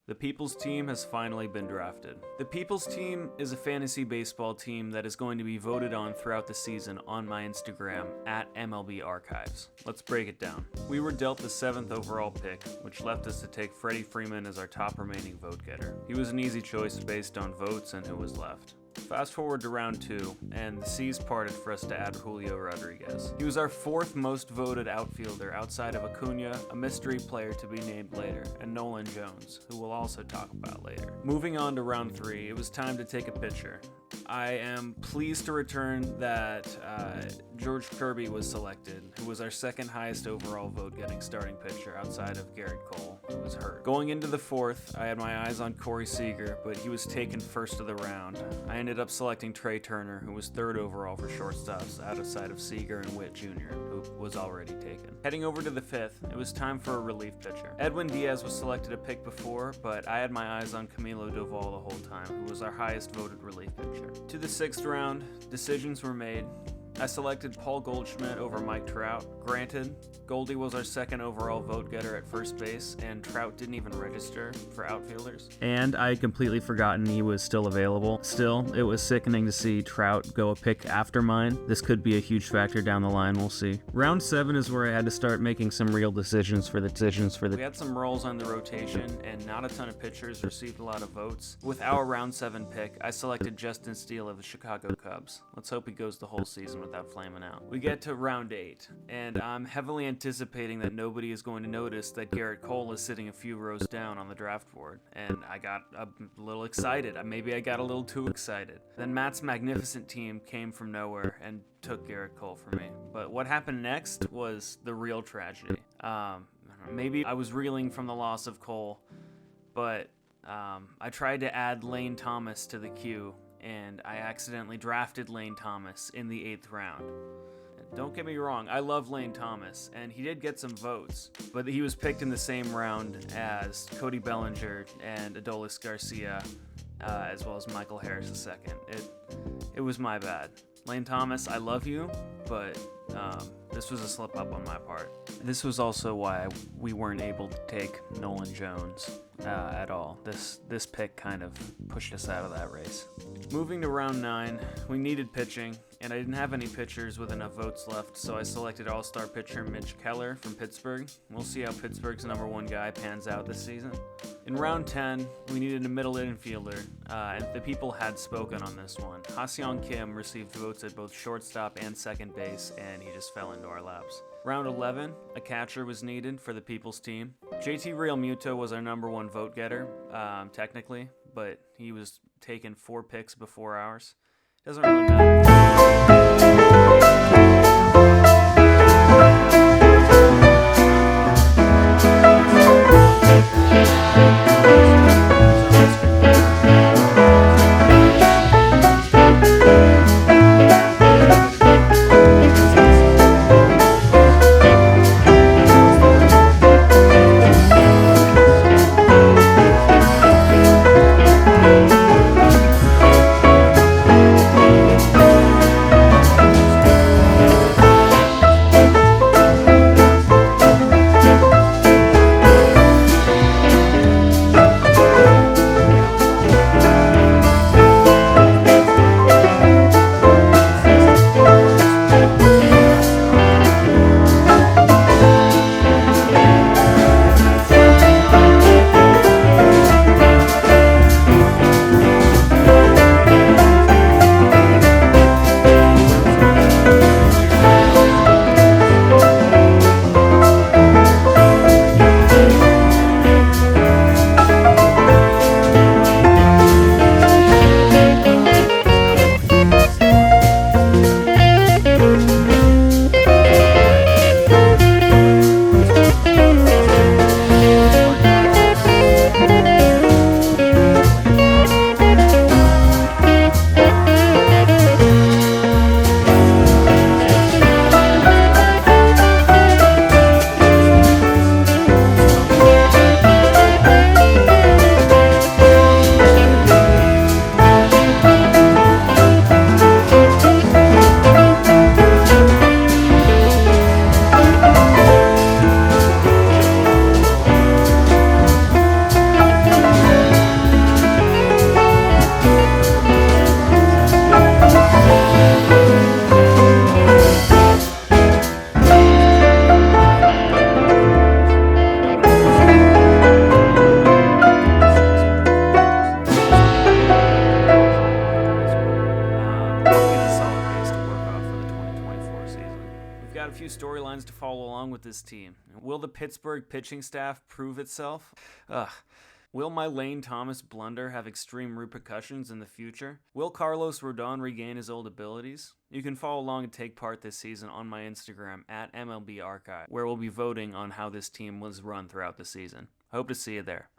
The People's Team has finally been drafted. The People's Team is a fantasy baseball team that is going to be voted on throughout the season on my Instagram at MLB Archives. Let's break it down. We were dealt the 7th overall pick, which left us to take Freddie Freeman as our top remaining vote getter. He was an easy choice based on votes and who was left. Fast forward to round 2, and the seas parted for us to add Julio Rodriguez. He was our 4th most voted outfielder outside of Acuna, a mystery player to be named later, and Nolan Jones, who we'll also talk about later. Moving on to round 3, it was time to take a pitcher. I am pleased to return that George Kirby was selected, who was our 2nd highest overall vote-getting starting pitcher outside of Garrett Cole, who was hurt. Going into the 4th, I had my eyes on Corey Seager, but he was taken first of the round. I ended up selecting Trey Turner, who was 3rd overall for shortstops outside of Seager and Witt Jr., who was already taken. Heading over to the 5th, it was time for a relief pitcher. Edwin Diaz was selected a pick before, but I had my eyes on Camilo Doval the whole time, who was our highest voted relief pitcher. To the 6th round, decisions were made. I selected Paul Goldschmidt over Mike Trout. Granted, Goldie was our 2nd overall vote getter at first base, and Trout didn't even register for outfielders. And I had completely forgotten he was still available. Still, it was sickening to see Trout go a pick after mine. This could be a huge factor down the line, we'll see. Round 7 is where I had to start making some real decisions for the We had some roles on the rotation, and not a ton of pitchers received a lot of votes. With our round 7 pick, I selected Justin Steele of the Chicago Cubs. Let's hope he goes the whole season without flaming out. We get to round 8, and I'm heavily anticipating that nobody is going to notice that Garrett Cole is sitting a few rows down on the draft board, and I got a little excited. Maybe I got a little too excited. Then Matt's magnificent team came from nowhere and took Garrett Cole for me. But what happened next was the real tragedy. Maybe I was reeling from the loss of Cole, but I tried to add Lane Thomas to the queue, and I accidentally drafted Lane Thomas in the 8th round. Don't get me wrong, I love Lane Thomas, and he did get some votes, but he was picked in the same round as Cody Bellinger and Adolis Garcia, as well as Michael Harris II. It was my bad. Lane Thomas, I love you, but this was a slip up on my part. This was also why we weren't able to take Nolan Jones at all. This pick kind of pushed us out of that race. Moving to round 9, we needed pitching, and I didn't have any pitchers with enough votes left, so I selected all-star pitcher Mitch Keller from Pittsburgh. We'll see how Pittsburgh's number 1 guy pans out this season. In round 10, we needed a middle infielder, and the people had spoken on this one. Ha-Seong Kim received votes at both shortstop and second base, and he just fell into our laps. Round 11, a catcher was needed for the People's Team. JT Realmuto was our number 1 vote getter, technically, but he was taken 4 picks before ours. Doesn't really matter. got a few storylines to follow along with this team. Will the Pittsburgh pitching staff prove itself? Will my Lane Thomas blunder have extreme repercussions in the future? Will Carlos Rodon regain his old abilities? You can follow along and take part this season on my Instagram at MLB Archive, where we'll be voting on how this team was run throughout the season. I hope to see you there.